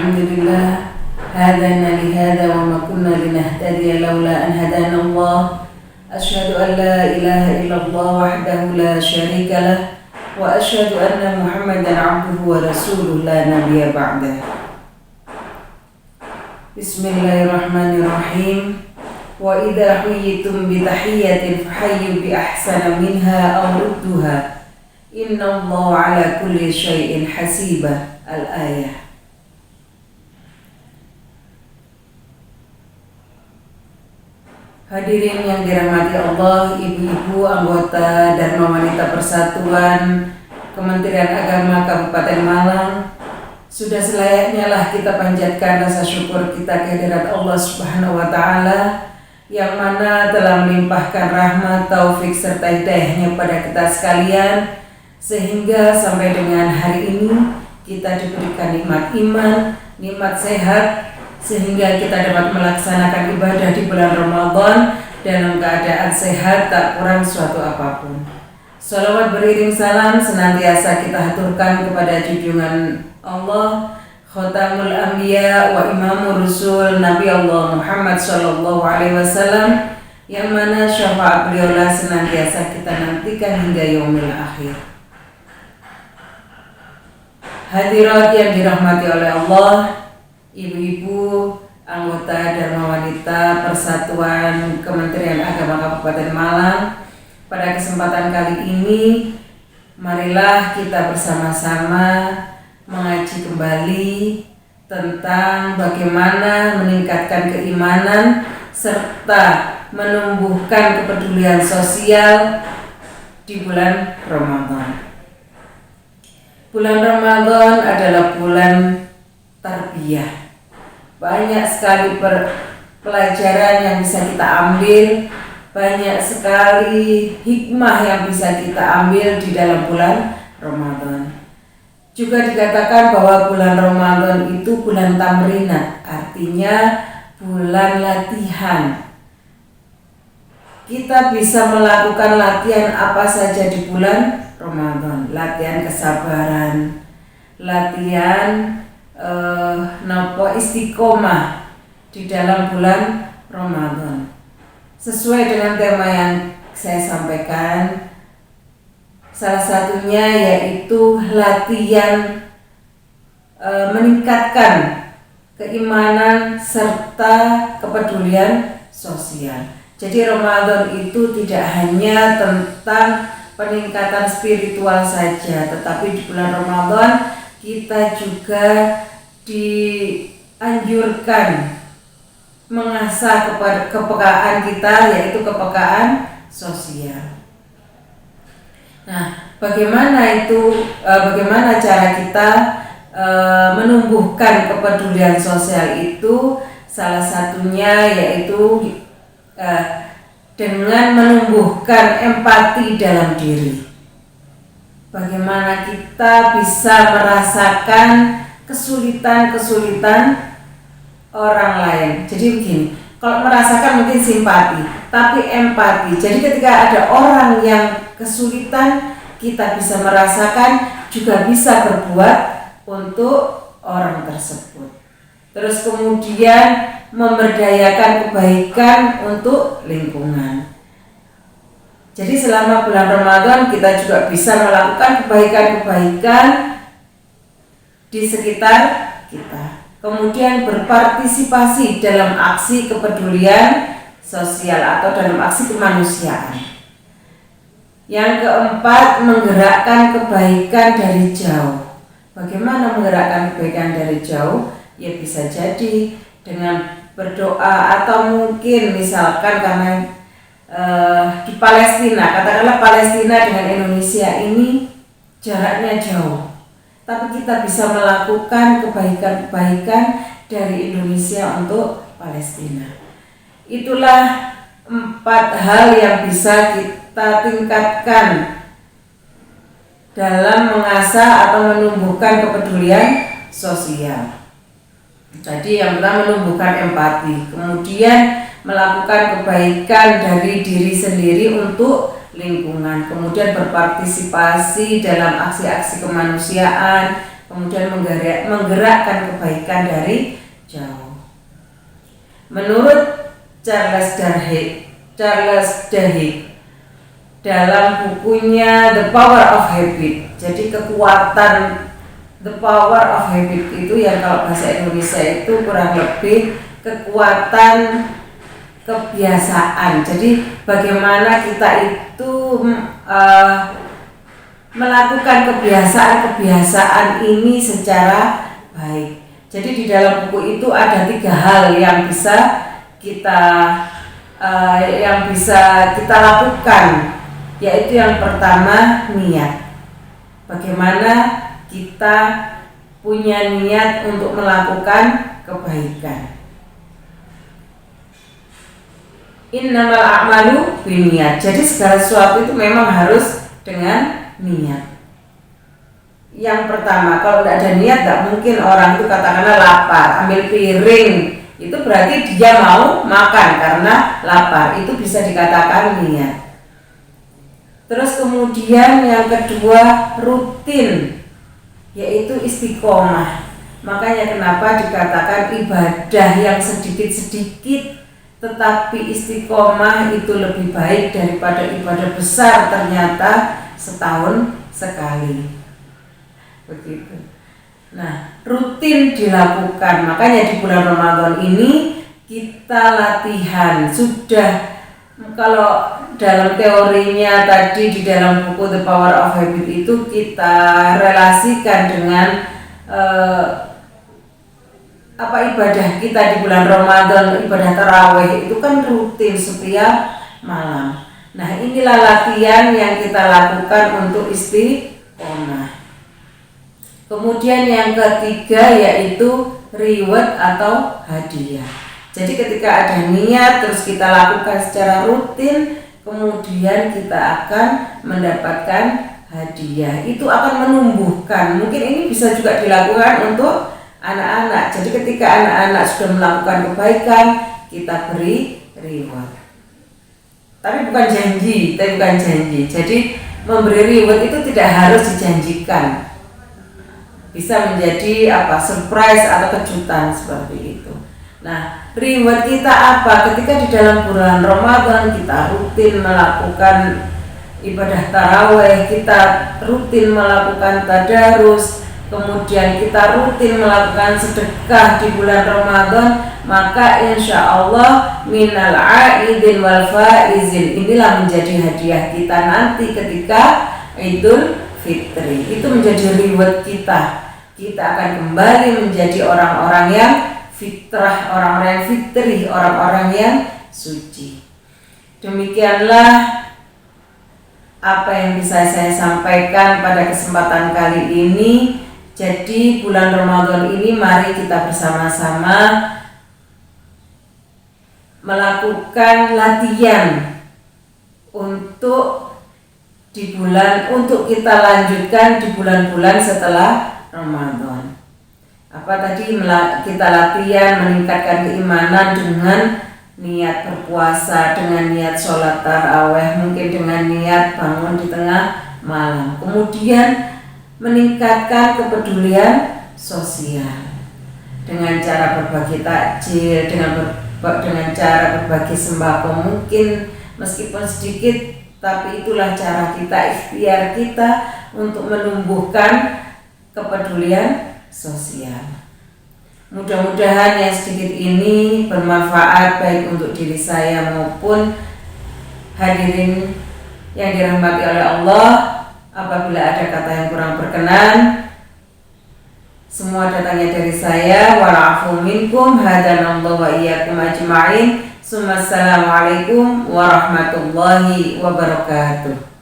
الحمد لله هدانا لهذا وما كنا لنهتدي لولا أن هدانا الله أشهد أن لا إله إلا الله وحده لا شريك له وأشهد أن محمدا عبده ورسوله لا نبي بعده. Bismillahirrahmanirrahim. Wa idza huyyitum bi tahiyyatin fahayyu bi ahsana minha aw rudduha. Innallaha ala kulli syai'in hasiba. Al-ayah. Hadirin yang dirahmati Allah, ibu-ibu anggota Dharma Wanita Persatuan Kementerian Agama Kabupaten Malang, sudah selayaknya lah kita panjatkan rasa syukur kita kehadirat Allah Subhanahu wa Ta'ala yang mana telah melimpahkan rahmat, taufik serta hidayahnya pada kita sekalian, sehingga sampai dengan hari ini kita diberikan nikmat iman, nikmat sehat, sehingga kita dapat melaksanakan ibadah di bulan Ramadan dalam keadaan sehat, tak kurang suatu apapun. Shalawat beriring salam senantiasa kita haturkan kepada junjungan Allah, Khatamul Anbiya wa Imamur Rusul Nabi Allah Muhammad Sallallahu Alaihi Wasallam, yang mana syafaat beliaulah senantiasa kita nantikan hingga yaumil akhir. Hadirat yang dirahmati oleh Allah, ibu-ibu anggota Dharma Wanita Persatuan Kementerian Agama Kabupaten Malang, pada kesempatan kali ini marilah kita bersama-sama mengaji kembali tentang bagaimana meningkatkan keimanan serta menumbuhkan kepedulian sosial di bulan Ramadan. Bulan Ramadan adalah bulan tarbiyah. Banyak sekali pelajaran yang bisa kita ambil, banyak sekali hikmah yang bisa kita ambil di dalam bulan Ramadan. Juga dikatakan bahwa bulan Ramadan itu bulan tamrinat, artinya bulan latihan. Kita bisa melakukan latihan apa saja di bulan Ramadan. Latihan kesabaran, latihan istiqomah di dalam bulan Ramadan. Sesuai dengan tema yang saya sampaikan, salah satunya yaitu latihan meningkatkan keimanan serta kepedulian sosial. Jadi Ramadan itu tidak hanya tentang peningkatan spiritual saja, tetapi di bulan Ramadan kita juga dianjurkan mengasah kepekaan kita, yaitu kepekaan sosial. Nah, bagaimana cara kita menumbuhkan kepedulian sosial itu? Salah satunya yaitu dengan menumbuhkan empati dalam diri. Bagaimana kita bisa merasakan kesulitan orang lain. Jadi begini, kalau merasakan mungkin simpati, tapi empati. Jadi ketika ada orang yang kesulitan, kita bisa merasakan, juga bisa berbuat untuk orang tersebut. Terus kemudian memberdayakan kebaikan untuk lingkungan. Jadi selama bulan Ramadan kita juga bisa melakukan kebaikan-kebaikan di sekitar kita. Kemudian berpartisipasi dalam aksi kepedulian sosial atau dalam aksi kemanusiaan. Yang keempat, menggerakkan kebaikan dari jauh. Bagaimana menggerakkan kebaikan dari jauh? Ya bisa jadi dengan berdoa, atau mungkin misalkan karena di Palestina, katakanlah Palestina dengan Indonesia ini jaraknya jauh, tapi kita bisa melakukan kebaikan-kebaikan dari Indonesia untuk Palestina. Itulah 4 hal yang bisa kita tingkatkan dalam mengasah atau menumbuhkan kepedulian sosial. Jadi yang pertama menumbuhkan empati, kemudian melakukan kebaikan dari diri sendiri untuk lingkungan, kemudian berpartisipasi dalam aksi-aksi kemanusiaan, kemudian menggerakkan kebaikan dari jauh. Menurut Charles Duhigg dalam bukunya The Power of Habit, jadi kekuatan The Power of Habit itu yang kalau bahasa Indonesia itu kurang lebih kekuatan kebiasaan. Jadi bagaimana kita itu melakukan kebiasaan ini secara baik. Jadi di dalam buku itu ada 3 hal yang bisa kita lakukan, yaitu yang pertama niat. Bagaimana kita punya niat untuk melakukan kebaikan. Innamal a'malu binniyat. Jadi segala sesuatu itu memang harus dengan niat. Yang pertama, kalau tidak ada niat, tidak mungkin orang itu katakanlah lapar, ambil piring, itu berarti dia mau makan karena lapar. Itu bisa dikatakan niat. Terus kemudian yang kedua, rutin, yaitu istiqomah. Makanya kenapa dikatakan ibadah yang sedikit-sedikit tetapi istiqomah itu lebih baik daripada ibadah besar ternyata setahun sekali. Begitu. Nah, rutin dilakukan. Makanya di bulan Ramadan ini kita latihan. Sudah, kalau dalam teorinya tadi di dalam buku The Power of Habit itu kita relasikan dengan ibadah kita di bulan Ramadan, ibadah tarawih itu kan rutin setiap malam. Nah, inilah latihan yang kita lakukan untuk istiqomah. Kemudian yang ketiga yaitu reward atau hadiah. Jadi ketika ada niat terus kita lakukan secara rutin, kemudian kita akan mendapatkan hadiah. Itu akan menumbuhkan. Mungkin ini bisa juga dilakukan untuk anak-anak. Jadi ketika anak-anak sudah melakukan kebaikan, kita beri reward. Tapi bukan janji. Jadi memberi reward itu tidak harus dijanjikan. Bisa menjadi surprise atau kejutan seperti itu. Nah, reward kita apa? Ketika di dalam bulan Ramadan kita rutin melakukan ibadah tarawih, kita rutin melakukan tadarus, kemudian kita rutin melakukan sedekah di bulan Ramadan, maka insya Allah minal aidin wal faizin, inilah menjadi hadiah kita nanti ketika Idul Fitri. Itu menjadi reward kita. Kita akan kembali menjadi orang-orang yang fitrah, orang-orang yang fitri, orang-orang yang suci. Demikianlah apa yang bisa saya sampaikan pada kesempatan kali ini. Jadi bulan Ramadan ini mari kita bersama-sama melakukan latihan untuk kita lanjutkan di bulan-bulan setelah Ramadan. Kita latihan meningkatkan keimanan dengan niat berpuasa, dengan niat sholat tarawih, mungkin dengan niat bangun di tengah malam. Kemudian meningkatkan kepedulian sosial dengan cara berbagi takjil, dengan cara berbagi sembako, mungkin meskipun sedikit, tapi itulah cara kita, ikhtiar kita untuk menumbuhkan kepedulian sosial. Mudah-mudahan yang sedikit ini bermanfaat baik untuk diri saya maupun hadirin yang dirahmati oleh Allah. Apabila ada kata yang kurang berkenan, semua datangnya dari saya. Wa'afu minkum, hadanallahu wa iyyakum ajma'in. Assalamualaikum warahmatullahi wabarakatuh.